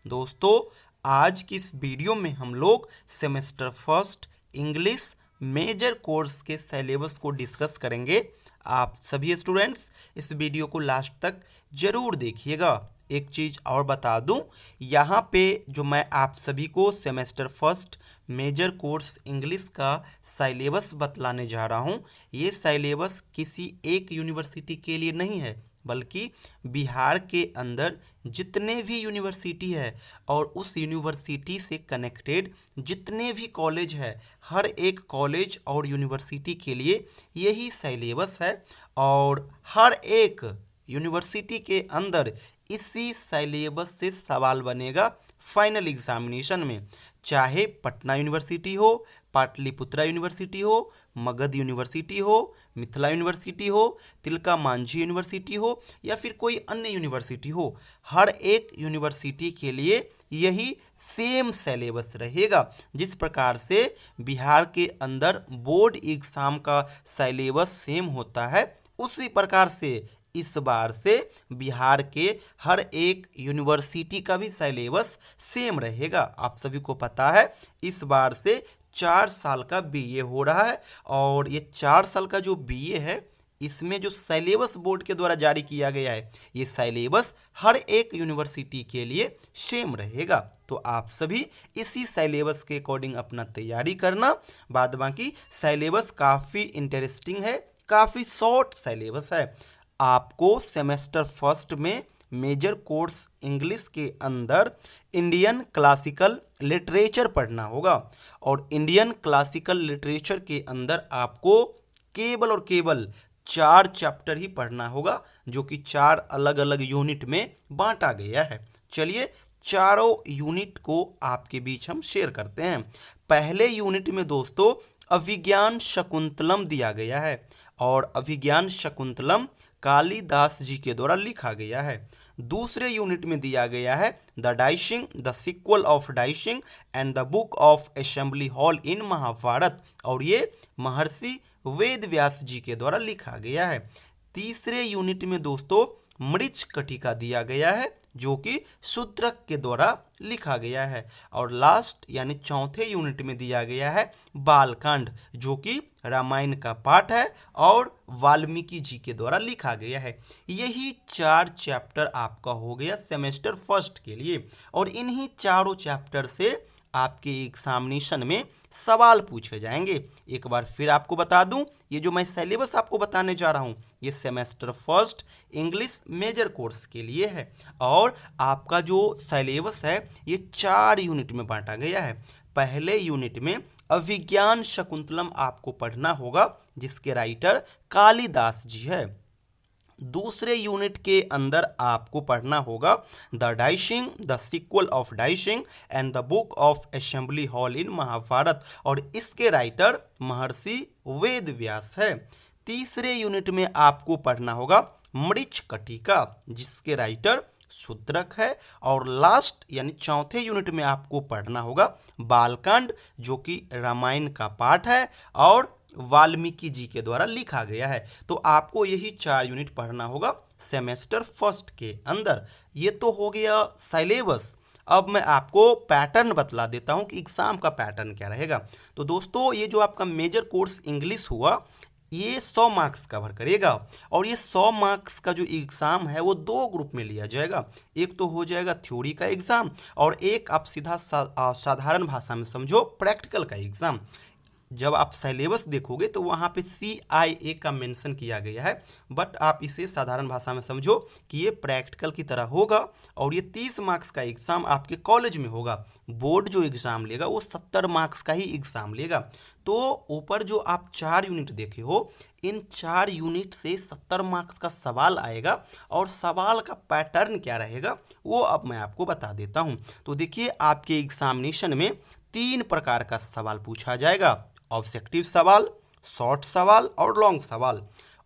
दोस्तों, आज की इस वीडियो में हम लोग semester first English major course के सिलेबस को डिस्कस करेंगे। आप सभी स्टूडेंट्स इस वीडियो को लास्ट तक ज़रूर देखिएगा। एक चीज़ और बता दूं, यहाँ पे जो मैं आप सभी को semester first major course English का सिलेबस बतलाने जा रहा हूँ, ये सिलेबस किसी एक यूनिवर्सिटी के लिए नहीं है, बल्कि बिहार के अंदर जितने भी यूनिवर्सिटी है और उस यूनिवर्सिटी से कनेक्टेड जितने भी कॉलेज है, हर एक कॉलेज और यूनिवर्सिटी के लिए यही सिलेबस है। और हर एक यूनिवर्सिटी के अंदर इसी सिलेबस से सवाल बनेगा फाइनल एग्जामिनेशन में, चाहे पटना यूनिवर्सिटी हो, पाटलिपुत्रा यूनिवर्सिटी हो, मगध यूनिवर्सिटी हो, मिथिला यूनिवर्सिटी हो, तिलका मांझी यूनिवर्सिटी हो या फिर कोई अन्य यूनिवर्सिटी हो। हर एक यूनिवर्सिटी के लिए यही सेम सिलेबस रहेगा। जिस प्रकार से बिहार के अंदर बोर्ड एग्जाम का सिलेबस सेम होता है, उसी प्रकार से इस बार से बिहार के हर एक यूनिवर्सिटी का भी सिलेबस सेम रहेगा। आप सभी को पता है इस बार से 4 साल का बीए हो रहा है, और ये 4 साल का जो बीए है, इसमें जो सिलेबस बोर्ड के द्वारा जारी किया गया है, ये सिलेबस हर एक यूनिवर्सिटी के लिए सेम रहेगा। तो आप सभी इसी सिलेबस के अकॉर्डिंग अपना तैयारी करना। बाद बाकी सिलेबस काफ़ी इंटरेस्टिंग है, काफ़ी शॉर्ट सिलेबस है। आपको सेमेस्टर फर्स्ट में मेजर कोर्स इंग्लिश के अंदर इंडियन क्लासिकल लिटरेचर पढ़ना होगा, और इंडियन क्लासिकल लिटरेचर के अंदर आपको केवल और केवल 4 चैप्टर ही पढ़ना होगा, जो कि 4 अलग अलग यूनिट में बांटा गया है। चलिए चारों यूनिट को आपके बीच हम शेयर करते हैं। पहले यूनिट में दोस्तों अभिज्ञान शकुंतलम दिया गया है, और अभिज्ञान शकुंतलम कालिदास जी के द्वारा लिखा गया है। दूसरे यूनिट में दिया गया है the dicing, the sequel of dicing and the book of assembly hall in Mahabharata, और ये महर्षि वेद व्यास जी के द्वारा लिखा गया है। तीसरे यूनिट में दोस्तों मृच कटिका दिया गया है, जो कि शूद्रक के द्वारा लिखा गया है। और लास्ट यानी चौथे यूनिट में दिया गया है बालकांड, जो कि रामायण का पाठ है और वाल्मीकि जी के द्वारा लिखा गया है। यही 4 चैप्टर आपका हो गया सेमेस्टर फर्स्ट के लिए, और इन्हीं चारों चैप्टर से आपके एग्जामिनेशन में सवाल पूछे जाएंगे। एक बार फिर आपको बता दूं, ये जो मैं सिलेबस आपको बताने जा रहा हूं, ये semester first English major course के लिए है, और आपका जो सिलेबस है ये 4 यूनिट में बांटा गया है। पहले यूनिट में अभिज्ञान शकुंतलम आपको पढ़ना होगा, जिसके राइटर कालिदास जी है। दूसरे यूनिट के अंदर आपको पढ़ना होगा the dicing, the sequel of dicing and the book of assembly hall in Mahabharata, और इसके राइटर महर्षि वेद व्यास है। तीसरे यूनिट में आपको पढ़ना होगा मृच कटिका, जिसके राइटर शूद्रक है। और लास्ट यानी चौथे यूनिट में आपको पढ़ना होगा बालकांड, जो कि रामायण का पाठ है और वाल्मीकि जी के द्वारा लिखा गया है। तो आपको यही 4 यूनिट पढ़ना होगा सेमेस्टर फर्स्ट के अंदर। ये तो हो गया सिलेबस। अब मैं आपको पैटर्न बतला देता हूं कि एग्जाम का पैटर्न क्या रहेगा। तो दोस्तों, ये जो आपका मेजर कोर्स इंग्लिश हुआ, ये 100 मार्क्स कवर करेगा, और ये 100 मार्क्स का जो एग्ज़ाम है वो 2 ग्रुप में लिया जाएगा। एक तो हो जाएगा थ्योरी का एग्ज़ाम, और एक आप सीधा साधारण भाषा में समझो प्रैक्टिकल का एग्ज़ाम। जब आप सिलेबस देखोगे तो वहाँ पे CIA का मेंशन किया गया है, बट आप इसे साधारण भाषा में समझो कि ये प्रैक्टिकल की तरह होगा, और ये 30 मार्क्स का एग्ज़ाम आपके कॉलेज में होगा। बोर्ड जो एग्ज़ाम लेगा वो 70 मार्क्स का ही एग्ज़ाम लेगा। तो ऊपर जो आप 4 यूनिट देखे हो, इन 4 यूनिट से 70 मार्क्स का सवाल आएगा, और सवाल का पैटर्न क्या रहेगा वो अब मैं आपको बता देता हूँ। तो देखिए, आपके एग्जामिनेशन में 3 प्रकार का सवाल पूछा जाएगा: ऑब्जेक्टिव सवाल, शॉर्ट सवाल और लॉन्ग सवाल।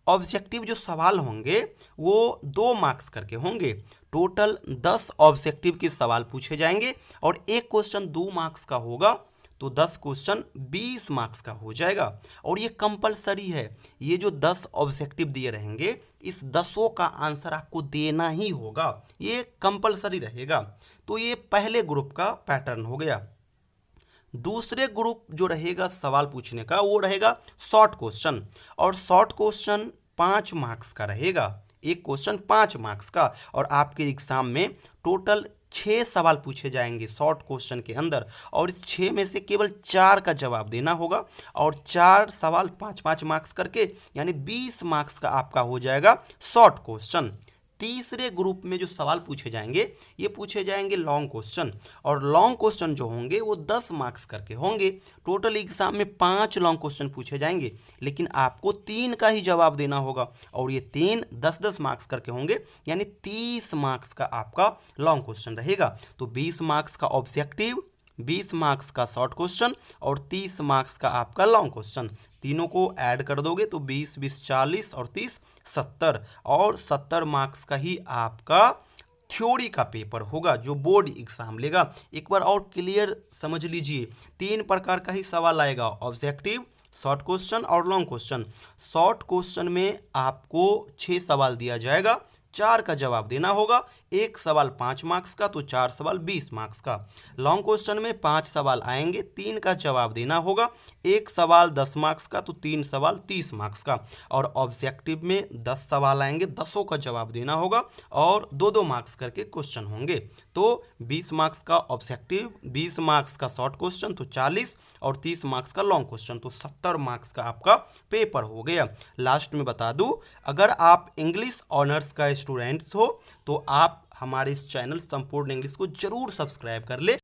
ऑब्जेक्टिव जो सवाल होंगे वो 2 मार्क्स करके होंगे। टोटल 10 ऑब्जेक्टिव के सवाल पूछे जाएंगे, और एक क्वेश्चन 2 मार्क्स का होगा, तो 10 क्वेश्चन 20 मार्क्स का हो जाएगा। और ये कंपलसरी है, ये जो 10 ऑब्जेक्टिव दिए रहेंगे इस 10 का आंसर आपको देना ही होगा, ये कंपलसरी रहेगा। तो ये पहले ग्रुप का पैटर्न हो गया। दूसरे ग्रुप जो रहेगा सवाल पूछने का वो रहेगा शॉर्ट क्वेश्चन, और शॉर्ट क्वेश्चन 5 मार्क्स का रहेगा, एक क्वेश्चन 5 मार्क्स का। और आपके एग्जाम में टोटल 6 सवाल पूछे जाएंगे शॉर्ट क्वेश्चन के अंदर, और इस 6 में से केवल 4 का जवाब देना होगा, और 4 सवाल 5-5 मार्क्स करके यानी 20 मार्क्स का आपका हो जाएगा शॉर्ट क्वेश्चन। तीसरे ग्रुप में जो सवाल पूछे जाएंगे ये पूछे जाएंगे लॉन्ग क्वेश्चन, और लॉन्ग क्वेश्चन जो होंगे वो 10 मार्क्स करके होंगे। टोटल एग्जाम में 5 लॉन्ग क्वेश्चन पूछे जाएंगे, लेकिन आपको 3 का ही जवाब देना होगा, और ये 3 10-10 मार्क्स करके होंगे, यानी 30 मार्क्स का आपका लॉन्ग क्वेश्चन रहेगा। तो 20 मार्क्स का ऑब्जेक्टिव, 20 मार्क्स का शॉर्ट क्वेश्चन और 30 मार्क्स का आपका लॉन्ग क्वेश्चन, तीनों को ऐड कर दोगे तो 20-20 40 और 30 70, और 70 मार्क्स का ही आपका थ्योरी का पेपर होगा जो बोर्ड एग्जाम लेगा। एक बार और क्लियर समझ लीजिए, 3 प्रकार का ही सवाल आएगा, ऑब्जेक्टिव, शॉर्ट क्वेश्चन और लॉन्ग क्वेश्चन। शॉर्ट क्वेश्चन में आपको 6 सवाल दिया जाएगा, 4 का जवाब देना होगा, एक सवाल 5 मार्क्स का तो 4 सवाल 20 मार्क्स का। लॉन्ग क्वेश्चन में 5 सवाल आएंगे, 3 का जवाब देना होगा, एक सवाल 10 मार्क्स का तो 3 सवाल 30 मार्क्स का। और ऑब्जेक्टिव में 10 सवाल आएंगे, 10 का जवाब देना होगा, और 2-2 मार्क्स करके क्वेश्चन होंगे। तो 20 मार्क्स का ऑब्जेक्टिव, 20 मार्क्स का शॉर्ट क्वेश्चन तो 40, और 30 मार्क्स का लॉन्ग क्वेश्चन, तो 70 मार्क्स का आपका पेपर हो गया। लास्ट में बता दूं, अगर आप इंग्लिश ऑनर्स का स्टूडेंट्स हो तो आप हमारे इस चैनल संपूर्ण इंग्लिश को जरूर सब्सक्राइब कर ले।